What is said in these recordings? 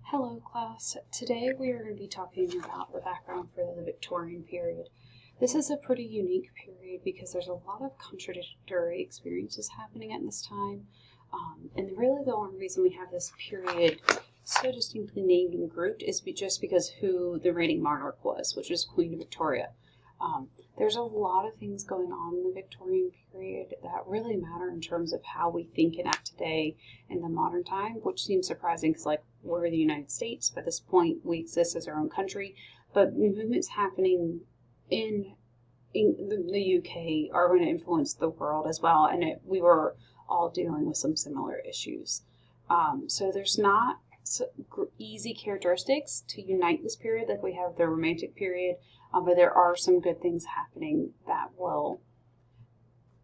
Hello class, today we are going to be talking about the background for the Victorian period. This is a pretty unique period because there's a lot of contradictory experiences happening at this time, and really the only reason we have this period so distinctly named and grouped is just because who the reigning monarch was, which was Queen Victoria. There's a lot of things going on in the Victorian period that really matter in terms of how we think and act today in the modern time, which seems surprising because, like, we're the United States. At this point, we exist as our own country, but movements happening in the UK are going to influence the world as well, and we were all dealing with some similar issues. So there's not easy characteristics to unite this period like we have the Romantic period, but there are some good things happening that will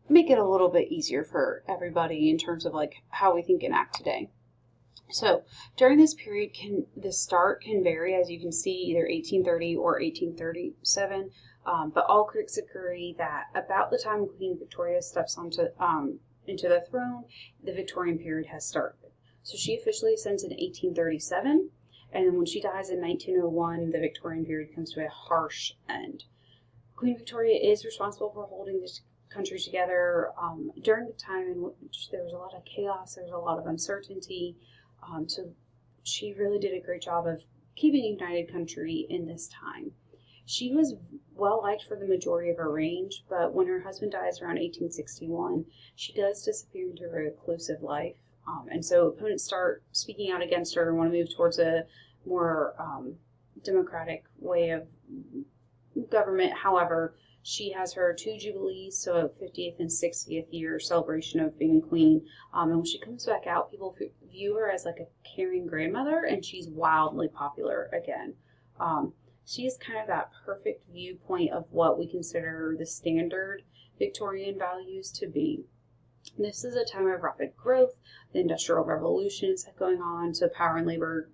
make it a little bit easier for everybody in terms of like how we think and act today. So during this period, the start can vary, as you can see, either 1830 or 1837, but all critics agree that about the time Queen Victoria steps into the throne, the Victorian period has started. So she officially ascends in 1837, and then when she dies in 1901, the Victorian period comes to a harsh end. Queen Victoria is responsible for holding this country together during the time in which there was a lot of chaos, there was a lot of uncertainty. So she really did a great job of keeping a united country in this time. She was well liked for the majority of her reign, but when her husband dies around 1861, she does disappear into a reclusive life. And so opponents start speaking out against her and want to move towards a more democratic way of government. However, she has her two jubilees, so a 50th and 60th year celebration of being queen. And when she comes back out, people view her as like a caring grandmother, and she's wildly popular again. She is kind of that perfect viewpoint of what we consider the standard Victorian values to be. This is a time of rapid growth. The Industrial Revolution is going on, so power and labor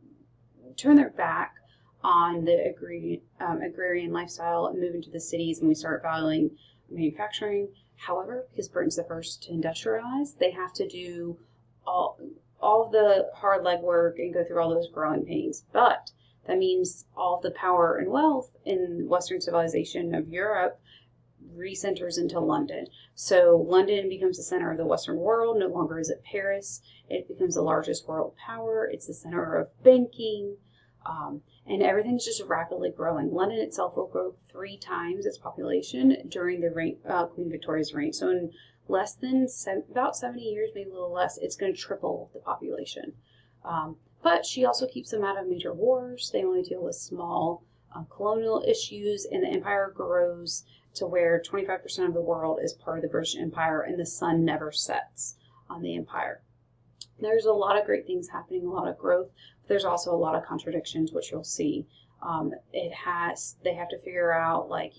turn their back on the agrarian lifestyle and move into the cities, and we start valuing manufacturing. However, because Britain's the first to industrialize, they have to do all the hard legwork and go through all those growing pains. But that means all of the power and wealth in Western civilization of Europe recenters into London. So London becomes the center of the Western world. No longer is it Paris. It becomes the largest world power. It's the center of banking. And everything's just rapidly growing. London itself will grow 3 times its population during the Queen Victoria's reign. So in less than about 70 years, maybe a little less, it's going to triple the population. But she also keeps them out of major wars. They only deal with small colonial issues, and the empire grows to where 25% of the world is part of the British Empire, and the sun never sets on the empire. There's a lot of great things happening, a lot of growth, but there's also a lot of contradictions, which you'll see. They have to figure out, like,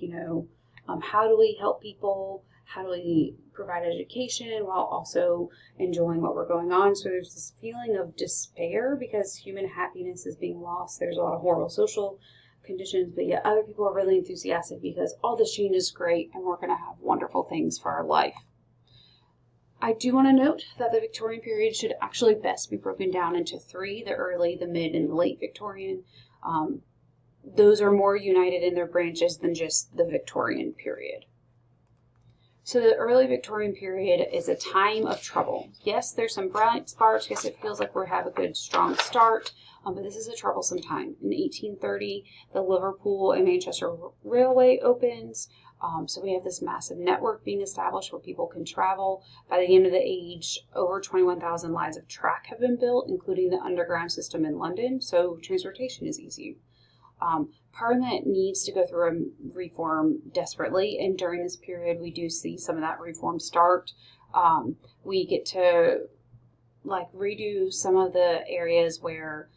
how do we help people? How do we provide education while also enjoying what we're going on? So there's this feeling of despair because human happiness is being lost. There's a lot of horrible social conditions, but yet other people are really enthusiastic because all the change is great and we're going to have wonderful things for our life. I do want to note that the Victorian period should actually best be broken down into 3, the early, the mid, and the late Victorian. Those are more united in their branches than just the Victorian period. So the early Victorian period is a time of trouble. Yes, there's some bright sparks. Yes, it feels like we have a good, strong start, but this is a troublesome time. In 1830, the Liverpool and Manchester Railway opens. So we have this massive network being established where people can travel. By the end of the age, over 21,000 miles of track have been built, including the underground system in London, so transportation is easy. Parliament needs to go through a reform desperately, and during this period we do see some of that reform start. We get to redo some of the areas where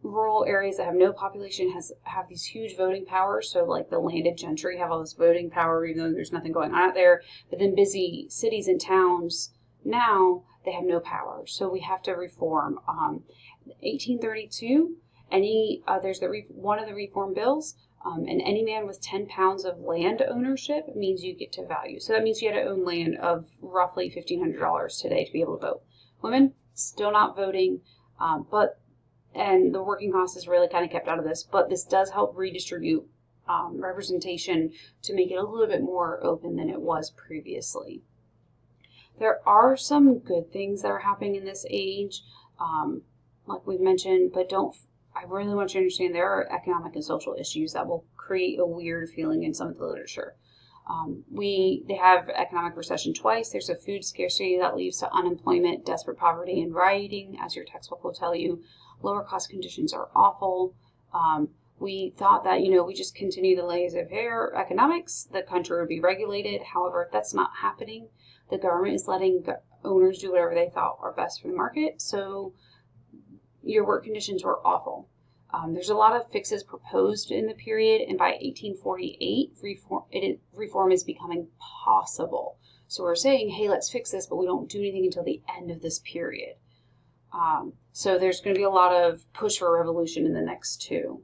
rural areas that have no population have these huge voting powers. So like the landed gentry have all this voting power even though there's nothing going on out there, but then busy cities and towns now they have no power. So we have to reform. 1832, there's one of the reform bills, and any man with 10 pounds of land ownership means you get to value. So that means you had to own land of roughly $1,500 today to be able to vote. Women still not voting, but and the working class is really kind of kept out of this, but this does help redistribute representation to make it a little bit more open than it was previously. There are some good things that are happening in this age, like we've mentioned, but I really want you to understand there are economic and social issues that will create a weird feeling in some of the literature. They have economic recession twice. There's a food scarcity that leads to unemployment, desperate poverty, and rioting, as your textbook will tell you. Lower cost conditions are awful. We thought that, we just continue the laissez-faire economics, the country would be regulated. However, that's not happening. The government is letting owners do whatever they thought are best for the market. So your work conditions were awful. There's a lot of fixes proposed in the period, and by 1848, reform is becoming possible. So we're saying, hey, let's fix this, but we don't do anything until the end of this period. So there's going to be a lot of push for revolution in the next two.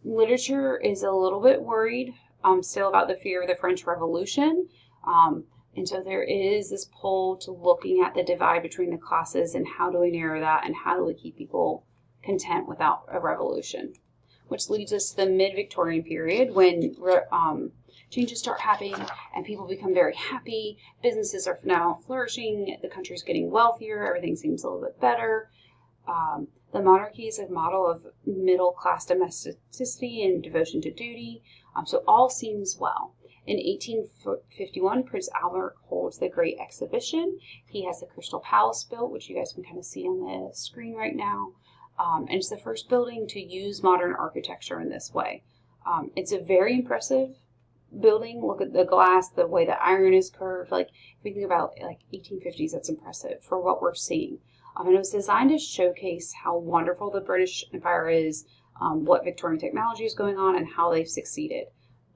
Literature is a little bit worried still about the fear of the French Revolution. And so there is this pull to looking at the divide between the classes and how do we narrow that and how do we keep people content without a revolution. Which leads us to the mid-Victorian period when changes start happening and people become very happy. Businesses are now flourishing. The country's getting wealthier. Everything seems a little bit better. The monarchy is a model of middle-class domesticity and devotion to duty. So all seems well. In 1851, Prince Albert holds the Great Exhibition. He has the Crystal Palace built, which you guys can kind of see on the screen right now. And it's the first building to use modern architecture in this way. It's a very impressive building. Look at the glass, the way the iron is curved. Like, if we think about 1850s, that's impressive for what we're seeing. And it was designed to showcase how wonderful the British Empire is, what Victorian technology is going on, and how they've succeeded.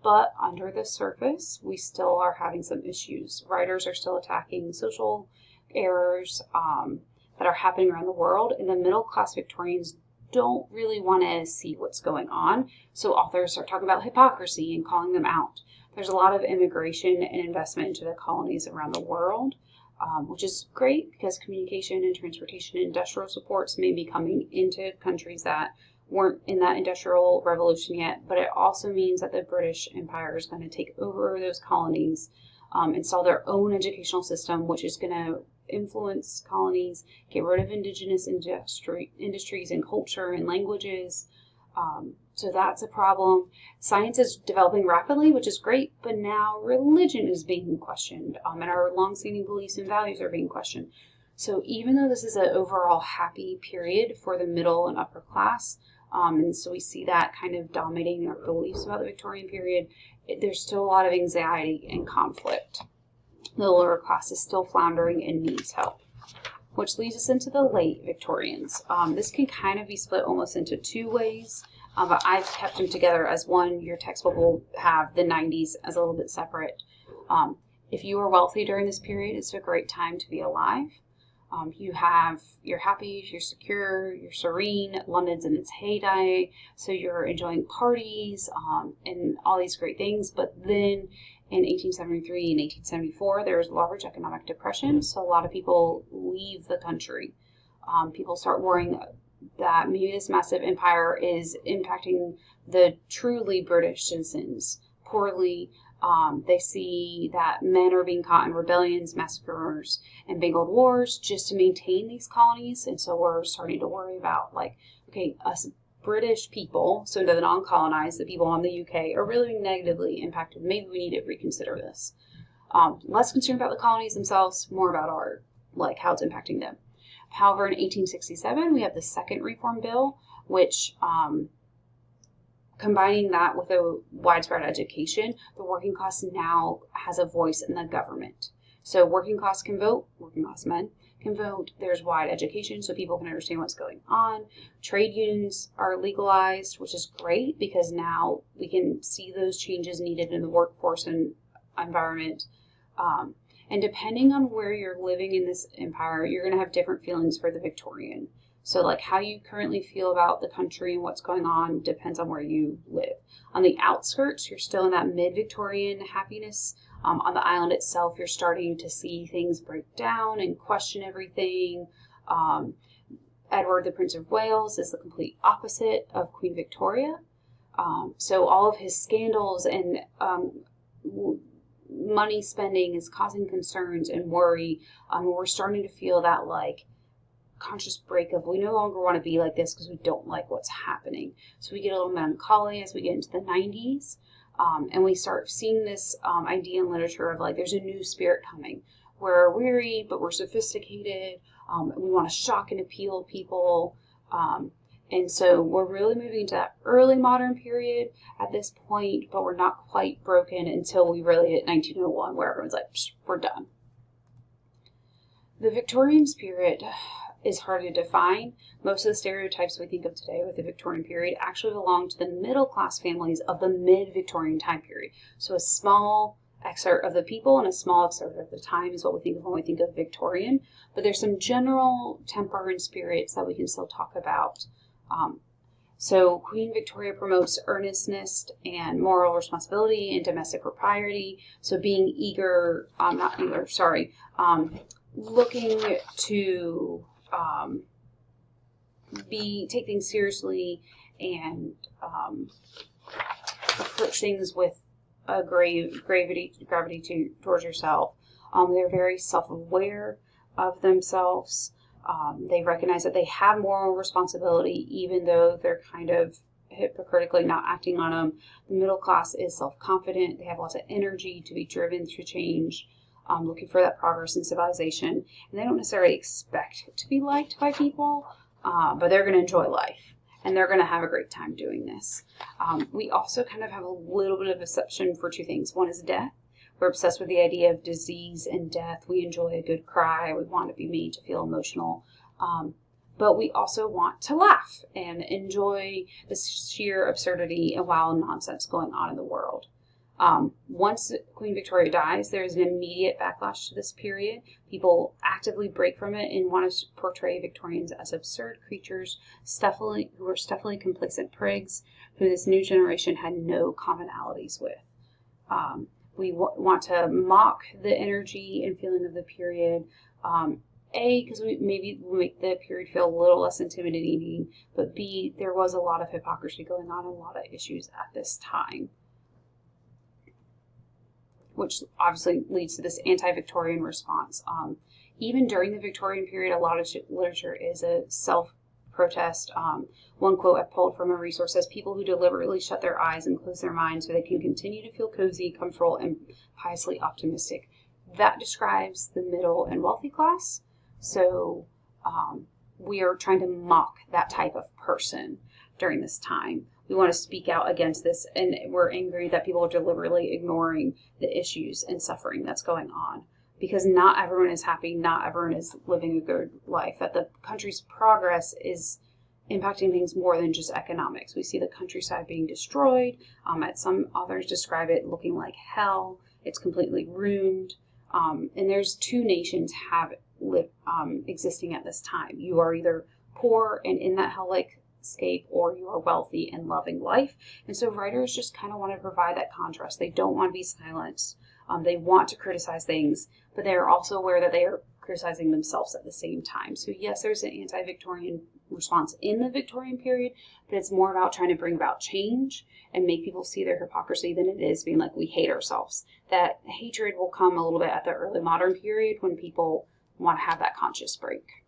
But under the surface, we still are having some issues. Writers are still attacking social errors that are happening around the world, and the middle-class Victorians don't really want to see what's going on. So authors are talking about hypocrisy and calling them out. There's a lot of immigration and investment into the colonies around the world, which is great because communication and transportation and industrial supports may be coming into countries that weren't in that industrial revolution yet, but it also means that the British Empire is going to take over those colonies, install their own educational system, which is going to influence colonies, get rid of indigenous industries and culture and languages. So that's a problem. Science is developing rapidly, which is great, but now religion is being questioned, and our long-standing beliefs and values are being questioned. So even though this is an overall happy period for the middle and upper class, and so we see that kind of dominating our beliefs about the Victorian period, there's still a lot of anxiety and conflict. The lower class is still floundering and needs help. Which leads us into the late Victorians. This can kind of be split almost into two ways, but I've kept them together as one. Your textbook will have the 90s as a little bit separate. If you are wealthy during this period, it's a great time to be alive. You're happy, you're secure, you're serene. London's in its heyday, so you're enjoying parties and all these great things. But then in 1873 and 1874, there was large economic depression, so a lot of people leave the country. People start worrying that maybe this massive empire is impacting the truly British citizens poorly. They see that men are being caught in rebellions, massacres, and big old wars just to maintain these colonies. And so we're starting to worry about, okay, us British people, so the non-colonized, the people in the UK, are really being negatively impacted. Maybe we need to reconsider this. Less concerned about the colonies themselves, more about how it's impacting them. However, in 1867, we have the second reform bill, which combining that with a widespread education, the working class now has a voice in the government. So working class can vote, working class men can vote. There's wide education so people can understand what's going on. Trade unions are legalized, which is great because now we can see those changes needed in the workforce and environment. And depending on where you're living in this empire, you're going to have different feelings for the Victorian. So how you currently feel about the country and what's going on depends on where you live. On the outskirts, you're still in that mid-Victorian happiness. On the island itself, you're starting to see things break down and question everything. Edward, the Prince of Wales, is the complete opposite of Queen Victoria. So all of his scandals and money spending is causing concerns and worry. We're starting to feel that like conscious break of we no longer want to be like this because we don't like what's happening. So we get a little melancholy as we get into the 90s. And we start seeing this idea in literature of like there's a new spirit coming. We're weary, but we're sophisticated. We want to shock and appeal people. And so we're really moving into that early modern period at this point, but we're not quite broken until we really hit 1901, where everyone's like, we're done. The Victorian spirit is hard to define. Most of the stereotypes we think of today with the Victorian period actually belong to the middle class families of the mid-Victorian time period. So a small excerpt of the people and a small excerpt of the time is what we think of when we think of Victorian. But there's some general temper and spirits that we can still talk about. So Queen Victoria promotes earnestness and moral responsibility and domestic propriety. So being looking to take things seriously and approach things with a gravity towards yourself. They're very self-aware of themselves. They recognize that they have moral responsibility, even though they're kind of hypocritically not acting on them. The middle class is self-confident. They have lots of energy to be driven through change, looking for that progress in civilization. And they don't necessarily expect to be liked by people, but they're going to enjoy life. And they're going to have a great time doing this. We also kind of have a little bit of obsession for two things. One is death. We're obsessed with the idea of disease and death. We enjoy a good cry. We want to be made to feel emotional. But we also want to laugh and enjoy the sheer absurdity and wild nonsense going on in the world. Once Queen Victoria dies, there's an immediate backlash to this period. People actively break from it and want to portray Victorians as absurd creatures, who are stuffily complacent prigs, who this new generation had no commonalities with. We want to mock the energy and feeling of the period. Because we maybe make the period feel a little less intimidating, but B, there was a lot of hypocrisy going on and a lot of issues at this time, which obviously leads to this anti-Victorian response. Even during the Victorian period, a lot of literature is a self-protest. One quote I pulled from a resource says, "People who deliberately shut their eyes and close their minds so they can continue to feel cozy, comfortable, and piously optimistic." That describes the middle and wealthy class. So we are trying to mock that type of person during this time. We want to speak out against this, and we're angry that people are deliberately ignoring the issues and suffering that's going on. Because not everyone is happy, not everyone is living a good life, that the country's progress is impacting things more than just economics. We see the countryside being destroyed. Some authors describe it looking like hell. It's completely ruined. And there's two nations existing at this time. You are either poor and in that hell-like scape, or you are wealthy and loving life. And so writers just kind of want to provide that contrast. They don't want to be silenced. They want to criticize things, but they are also aware that they are criticizing themselves at the same time. So yes, there's an anti-Victorian response in the Victorian period, but it's more about trying to bring about change and make people see their hypocrisy than it is being like, we hate ourselves. That hatred will come a little bit at the early modern period when people want to have that conscious break.